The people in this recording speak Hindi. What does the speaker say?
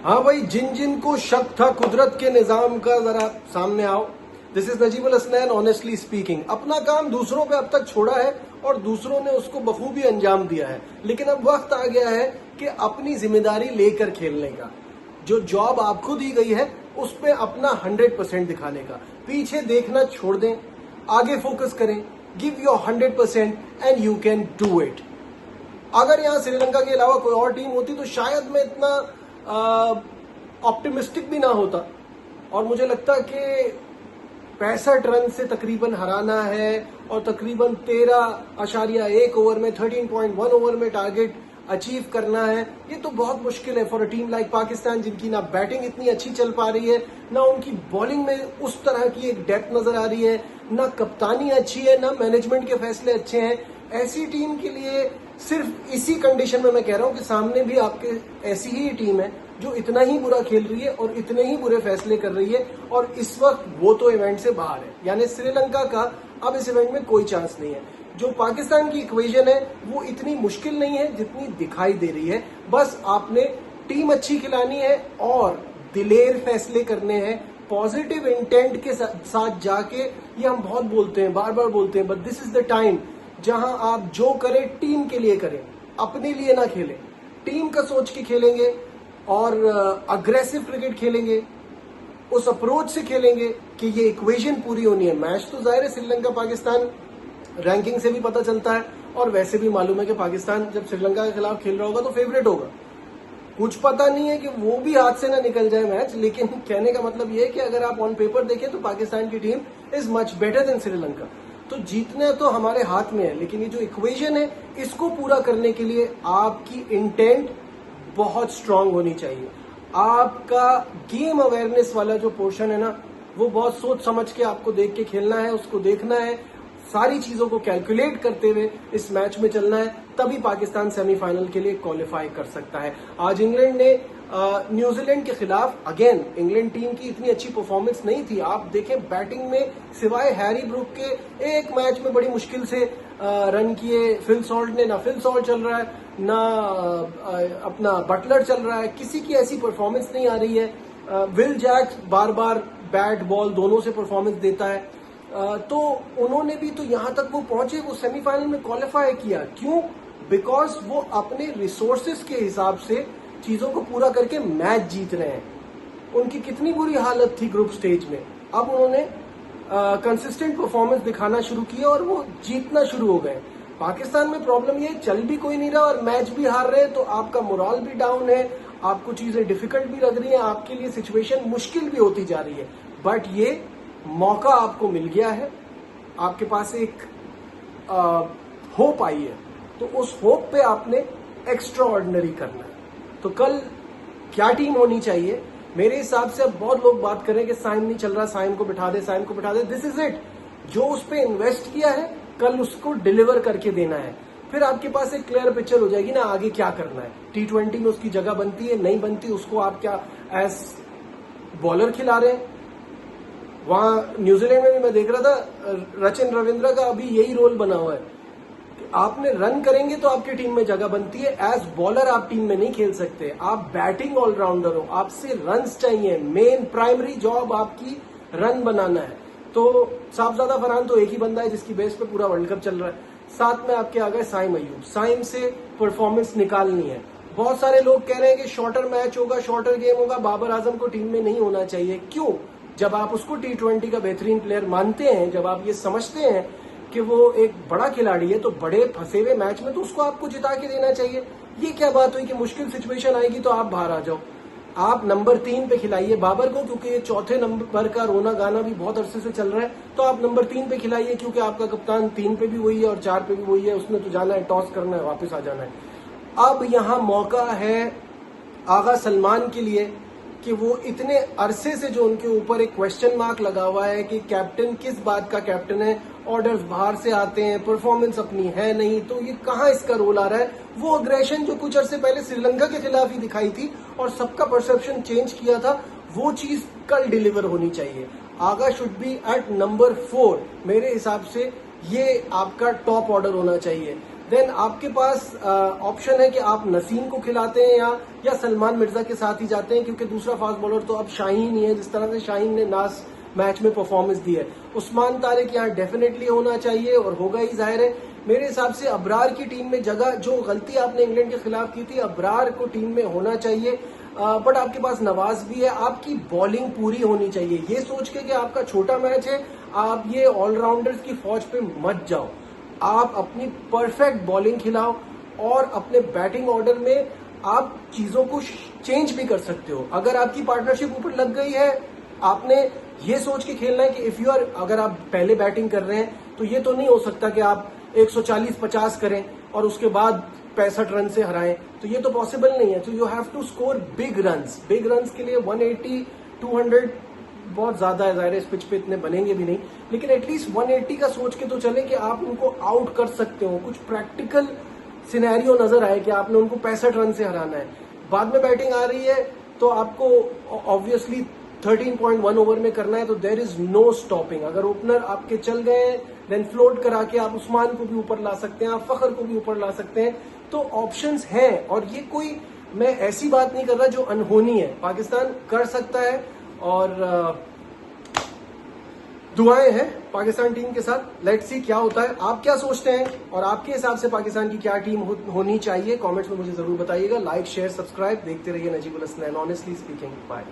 हाँ भाई, जिन जिन को शक था कुदरत के निजाम का, जरा सामने आओ। This is Najibul Hasnain. Honestly speaking, अपना काम दूसरों पे अब तक छोड़ा है और दूसरों ने उसको बखूबी अंजाम दिया है, लेकिन अब वक्त आ गया है कि अपनी जिम्मेदारी लेकर खेलने का। जो जॉब आपको दी गई है उस पे अपना 100% दिखाने का। पीछे देखना छोड़ दें, आगे फोकस करें। Give your 100% and you can do it. अगर यहाँ श्रीलंका के अलावा कोई और टीम होती तो शायद मैं इतना ऑप्टिमिस्टिक भी ना होता, और मुझे लगता कि 65 रन से तकरीबन हराना है और तकरीबन 13.1 ओवर में 13.1 ओवर में टारगेट अचीव करना है, ये तो बहुत मुश्किल है for a team like Pakistan, जिनकी ना बैटिंग इतनी अच्छी चल पा रही है, ना उनकी बॉलिंग में उस तरह की एक डेप्थ नजर आ रही है, ना कप्तानी अच्छी है, ना मैनेजमेंट के फैसले अच्छे हैं। ऐसी टीम के लिए सिर्फ इसी कंडीशन में मैं कह रहा हूं कि सामने भी आपके ऐसी ही टीम है जो इतना ही बुरा खेल रही है और इतने ही बुरे फैसले कर रही है, और इस वक्त वो तो इवेंट से बाहर है। यानी श्रीलंका का अब इस इवेंट में कोई चांस नहीं है। जो पाकिस्तान की इक्वेशन है वो इतनी मुश्किल नहीं है जितनी दिखाई दे रही है। बस आपने टीम अच्छी खिलानी है और दिलेर फैसले करने हैं, पॉजिटिव इंटेंट के साथ जाके। ये हम बहुत बोलते हैं, बार बार बोलते हैं, but this is the time जहां आप जो करें टीम के लिए करें, अपने लिए ना खेलें। टीम का सोच के खेलेंगे और अग्रेसिव क्रिकेट खेलेंगे, उस अप्रोच से खेलेंगे कि ये इक्वेशन पूरी होनी है। मैच तो जाहिर है श्रीलंका पाकिस्तान रैंकिंग से भी पता चलता है, और वैसे भी मालूम है कि पाकिस्तान जब श्रीलंका के खिलाफ खेल रहा होगा तो फेवरेट होगा। कुछ पता नहीं है कि वो भी हाथ से ना निकल जाए मैच, लेकिन कहने का मतलब ये है कि अगर आप ऑन पेपर देखें तो पाकिस्तान की team is much better than Sri Lanka. तो जीतना तो हमारे हाथ में है, लेकिन ये जो इक्वेशन है इसको पूरा करने के लिए आपकी इंटेंट बहुत स्ट्रांग होनी चाहिए। आपका गेम अवेयरनेस वाला जो पोर्शन है ना, वो बहुत सोच समझ के आपको देख के खेलना है, उसको देखना है, सारी चीजों को कैलकुलेट करते हुए इस मैच में चलना है, तभी पाकिस्तान सेमीफाइनल के लिए क्वालिफाई कर सकता है। आज इंग्लैंड ने न्यूजीलैंड के खिलाफ, अगेन इंग्लैंड टीम की इतनी अच्छी परफॉर्मेंस नहीं थी। आप देखें बैटिंग में सिवाय हैरी ब्रूक के एक मैच में बड़ी मुश्किल से रन किए फिल सॉल्ट ने। ना फिल सॉल्ट चल रहा है, ना अपना बटलर चल रहा है, किसी की ऐसी परफॉर्मेंस नहीं आ रही है। विल जैक बार बार बैट बॉल दोनों से परफॉर्मेंस देता है, तो उन्होंने भी तो यहां तक वो पहुंचे, वो सेमीफाइनल में क्वालिफाई किया। क्यों? बिकॉज वो अपने रिसोर्सेस के हिसाब से चीजों को पूरा करके मैच जीत रहे हैं। उनकी कितनी बुरी हालत थी ग्रुप स्टेज में, अब उन्होंने कंसिस्टेंट परफॉर्मेंस दिखाना शुरू किया और वो जीतना शुरू हो गए। पाकिस्तान में प्रॉब्लम ये, चल भी कोई नहीं रहा और मैच भी हार रहे हैं, तो आपका मोरल भी डाउन है, आपको चीजें डिफिकल्ट भी लग रही हैं, आपके लिए सिचुएशन मुश्किल भी होती जा रही है। बट ये मौका आपको मिल गया है, आपके पास एक होप आई है, तो उस होप पे आपने एक्स्ट्रा ऑर्डिनरी करना है। तो कल क्या टीम होनी चाहिए? मेरे हिसाब से अब बहुत लोग बात करें कि साइम नहीं चल रहा, साइम को बिठा दे, साइम को बिठा दे। This is it. जो उस पर इन्वेस्ट किया है कल उसको डिलीवर करके देना है, फिर आपके पास एक क्लियर पिक्चर हो जाएगी ना आगे क्या करना है। T20 में उसकी जगह बनती है, नहीं बनती, उसको आप क्या एज बॉलर खिला रहे हैं। वहां न्यूजीलैंड में भी मैं देख रहा था, रचिन रविंद्र का अभी यही रोल बना हुआ है कि आपने रन करेंगे तो आपकी टीम में जगह बनती है। एज बॉलर आप टीम में नहीं खेल सकते, आप बैटिंग ऑलराउंडर हो, आपसे रन्स चाहिए। मेन प्राइमरी जॉब आपकी रन बनाना है। तो साहबजादा फरहान तो एक ही बंदा है जिसकी बेस पे पूरा वर्ल्ड कप चल रहा है। साथ में आपके आ गए साइम अयूब, साइम से परफॉर्मेंस निकालनी है। बहुत सारे लोग कह रहे हैं कि शॉर्टर मैच होगा, शॉर्टर गेम होगा, बाबर आजम को टीम में नहीं होना चाहिए। क्यों? जब आप उसको T20 का बेहतरीन प्लेयर मानते हैं, जब आप ये समझते हैं कि वो एक बड़ा खिलाड़ी है, तो बड़े फंसे हुए मैच में तो उसको आपको जिता के देना चाहिए। ये क्या बात हुई कि मुश्किल सिचुएशन आएगी तो आप बाहर आ जाओ? आप नंबर 3 पे खिलाइए बाबर को, क्योंकि ये चौथे नंबर का रोना गाना भी बहुत अरसे से चल रहा है, तो आप नंबर 3 पे खिलाइए, क्योंकि आपका कप्तान 3 पे भी वही है और 4 पे भी वही है। उसने तो जाना है, टॉस करना है, वापस आ जाना है। अब यहाँ मौका है आगा सलमान के लिए कि वो इतने अरसे से जो उनके ऊपर एक क्वेश्चन मार्क लगा हुआ है कि कैप्टन किस बात का कैप्टन है, ऑर्डर्स बाहर से आते हैं, परफॉर्मेंस अपनी है नहीं, तो ये कहाँ इसका रोल आ रहा है? वो अग्रेशन जो कुछ अरसे पहले श्रीलंका के खिलाफ ही दिखाई थी और सबका परसेप्शन चेंज किया था, वो चीज कल डिलीवर होनी चाहिए। आगा शुड बी एट नंबर 4। मेरे हिसाब से ये आपका टॉप ऑर्डर होना चाहिए। देन आपके पास ऑप्शन है कि आप नसीम को खिलाते हैं या सलमान मिर्जा के साथ ही जाते हैं, क्योंकि दूसरा फास्ट बॉलर तो अब शाहीन ही है। जिस तरह से शाहीन ने लास्ट मैच में परफॉर्मेंस दी है, उस्मान तारिक यहाँ डेफिनेटली होना चाहिए और होगा ही, जाहिर है। मेरे हिसाब से अबरार की टीम में जगह, जो गलती आपने इंग्लैंड के खिलाफ की थी, अबरार को टीम में होना चाहिए। बट आपके पास नवाज भी है, आपकी बॉलिंग पूरी होनी चाहिए। ये सोच के कि आपका छोटा मैच है, आप ये ऑलराउंडर्स की फौज पे मत जाओ। आप अपनी परफेक्ट बॉलिंग खिलाओ और अपने बैटिंग ऑर्डर में आप चीजों को चेंज भी कर सकते हो। अगर आपकी पार्टनरशिप ऊपर लग गई है, आपने ये सोच के खेलना है कि इफ यू आर, अगर आप पहले बैटिंग कर रहे हैं तो ये तो नहीं हो सकता कि आप 140-50 करें और उसके बाद 65 रन से हराएं, तो ये तो पॉसिबल नहीं है। तो you have to score big runs. Big runs के लिए 180, 200 बहुत ज्यादा है, जाहिर है इस पिच पे इतने बनेंगे भी नहीं, लेकिन एटलीस्ट 180 का सोच के तो चले कि आप उनको आउट कर सकते हो। कुछ प्रैक्टिकल सिनेरियो नजर आए कि आपने उनको 65 रन से हराना है। बाद में बैटिंग आ रही है तो आपको ऑब्वियसली 13.1 ओवर में करना है, तो देर इज नो स्टॉपिंग। अगर ओपनर आपके चल गए देन फ्लोट करा के आप उस्मान को भी ऊपर ला सकते हैं, आप फखर को भी ऊपर ला सकते हैं। तो ऑप्शंस हैं, और ये कोई, मैं ऐसी बात नहीं कर रहा जो अनहोनी है। पाकिस्तान कर सकता है और दुआएं हैं पाकिस्तान टीम के साथ। लेट्स सी क्या होता है। आप क्या सोचते हैं और आपके हिसाब से पाकिस्तान की क्या टीम होनी चाहिए, कमेंट्स में मुझे जरूर बताइएगा। Like, share, subscribe. देखते रहिए Najibul Hasnain, honestly speaking. Bye.